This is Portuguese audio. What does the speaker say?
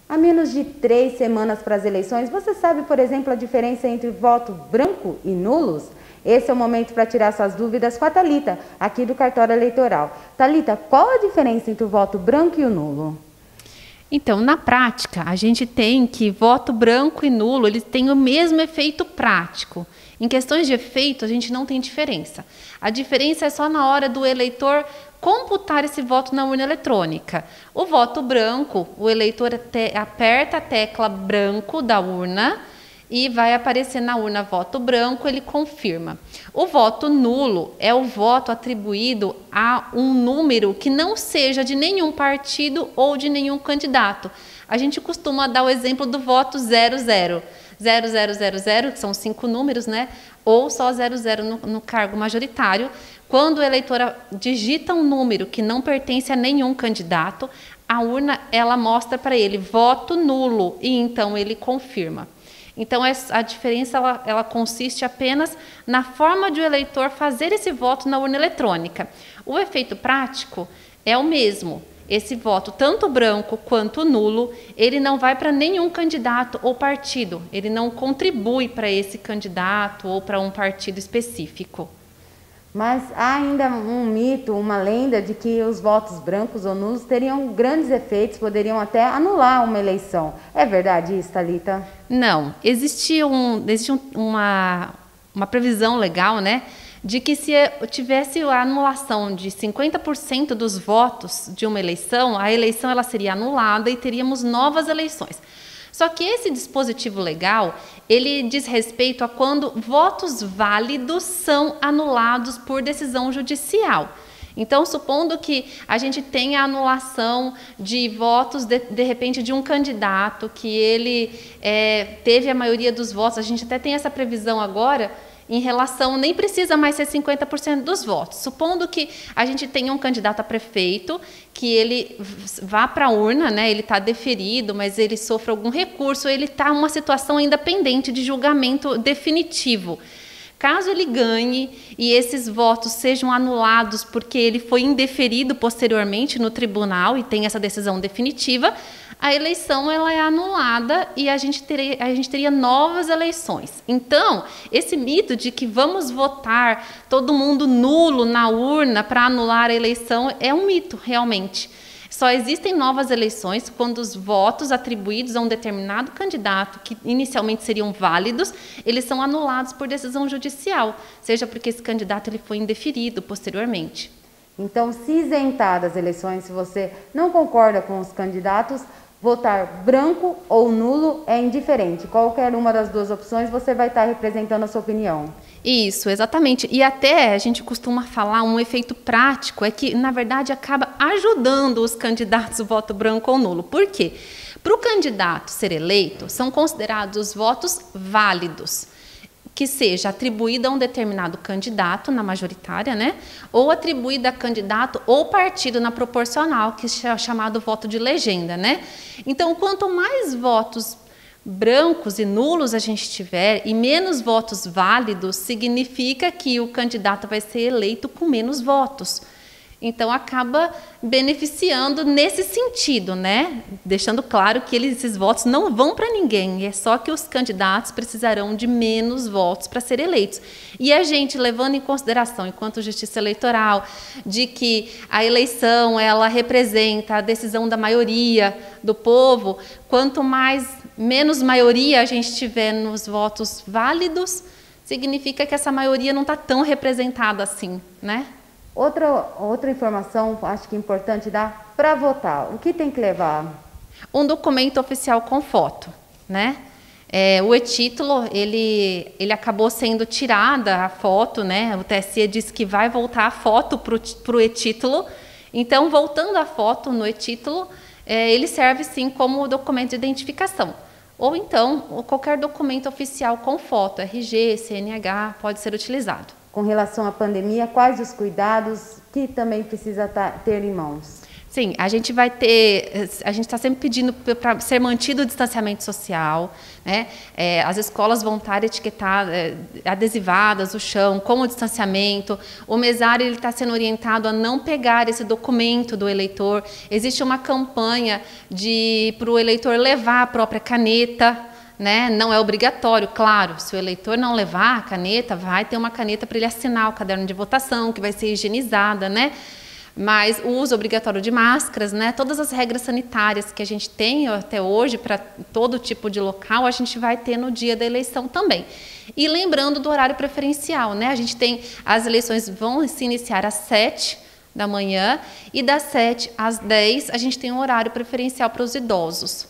Há menos de 3 semanas para as eleições, você sabe, por exemplo, a diferença entre voto branco e nulos? Esse é o momento para tirar suas dúvidas com a Thalita, aqui do Cartório Eleitoral. Thalita, qual a diferença entre o voto branco e o nulo? Então, na prática, a gente tem que voto branco e nulo, eles têm o mesmo efeito prático. Em questões de efeito, a gente não tem diferença. A diferença é só na hora do eleitor computar esse voto na urna eletrônica. O voto branco, o eleitor aperta a tecla branco da urna e vai aparecer na urna voto branco, ele confirma. O voto nulo é o voto atribuído a um número que não seja de nenhum partido ou de nenhum candidato. A gente costuma dar o exemplo do voto 00. 0000, que são 5 números, né? Ou só 00 no cargo majoritário. Quando o eleitor digita um número que não pertence a nenhum candidato, a urna ela mostra para ele voto nulo e então ele confirma. Então, a diferença ela consiste apenas na forma de o eleitor fazer esse voto na urna eletrônica. O efeito prático é o mesmo. Esse voto, tanto branco quanto nulo, ele não vai para nenhum candidato ou partido. Ele não contribui para esse candidato ou para um partido específico. Mas há ainda um mito, uma lenda de que os votos brancos ou nulos teriam grandes efeitos, poderiam até anular uma eleição. É verdade isso, Thalita? Não. Existe uma previsão legal, né? De que se tivesse a anulação de 50% dos votos de uma eleição, a eleição ela seria anulada e teríamos novas eleições. Só que esse dispositivo legal, ele diz respeito a quando votos válidos são anulados por decisão judicial. Então, supondo que a gente tenha a anulação de votos, de repente, de um candidato, que ele teve a maioria dos votos, a gente até tem essa previsão agora, em relação, nem precisa mais ser 50% dos votos. Supondo que a gente tenha um candidato a prefeito, que ele vá para a urna, né, ele está deferido, mas ele sofre algum recurso, ele está em uma situação ainda pendente de julgamento definitivo. Caso ele ganhe e esses votos sejam anulados porque ele foi indeferido posteriormente no tribunal e tem essa decisão definitiva, a eleição ela é anulada e a gente teria novas eleições. Então, esse mito de que vamos votar todo mundo nulo na urna para anular a eleição é um mito, realmente. Só existem novas eleições quando os votos atribuídos a um determinado candidato, que inicialmente seriam válidos, eles são anulados por decisão judicial, seja porque esse candidato ele foi indeferido posteriormente. Então, se isentar das eleições, se você não concorda com os candidatos, votar branco ou nulo é indiferente. Qualquer uma das duas opções, você vai estar representando a sua opinião. Isso, exatamente. E até a gente costuma falar um efeito prático, é que, na verdade, acaba ajudando os candidatos o voto branco ou nulo. Por quê? Para o candidato ser eleito, são considerados os votos válidos, que seja atribuída a um determinado candidato na majoritária, né? Ou atribuída a candidato ou partido na proporcional, que é chamado voto de legenda, né? Então, quanto mais votos brancos e nulos a gente tiver e menos votos válidos, significa que o candidato vai ser eleito com menos votos. Então, acaba beneficiando nesse sentido, né? Deixando claro que esses votos não vão para ninguém, é só que os candidatos precisarão de menos votos para serem eleitos. E a gente, levando em consideração, enquanto justiça eleitoral, de que a eleição ela representa a decisão da maioria do povo, quanto menos maioria a gente tiver nos votos válidos, significa que essa maioria não está tão representada assim, né? Outra informação, acho que é importante dar para votar. O que tem que levar? Um documento oficial com foto, né? O e-título, ele acabou sendo tirada a foto, né? O TSE disse que vai voltar a foto para o e-título. Então, voltando a foto no e-título, ele serve sim como documento de identificação. Ou então, qualquer documento oficial com foto, RG, CNH, pode ser utilizado. Com relação à pandemia, quais os cuidados que também precisa ter em mãos? Sim, a gente vai ter, a gente está sempre pedindo para ser mantido o distanciamento social, né? As escolas vão estar etiquetadas, adesivadas o chão com o distanciamento. O mesário ele está sendo orientado a não pegar esse documento do eleitor. Existe uma campanha para o eleitor levar a própria caneta, né? Não é obrigatório, claro. Se o eleitor não levar a caneta, vai ter uma caneta para ele assinar o caderno de votação, que vai ser higienizada, né? Mas o uso obrigatório de máscaras, né? Todas as regras sanitárias que a gente tem até hoje para todo tipo de local, a gente vai ter no dia da eleição também. E lembrando do horário preferencial, né? A gente tem, as eleições vão se iniciar às 7 da manhã e das 7 às 10 a gente tem um horário preferencial para os idosos.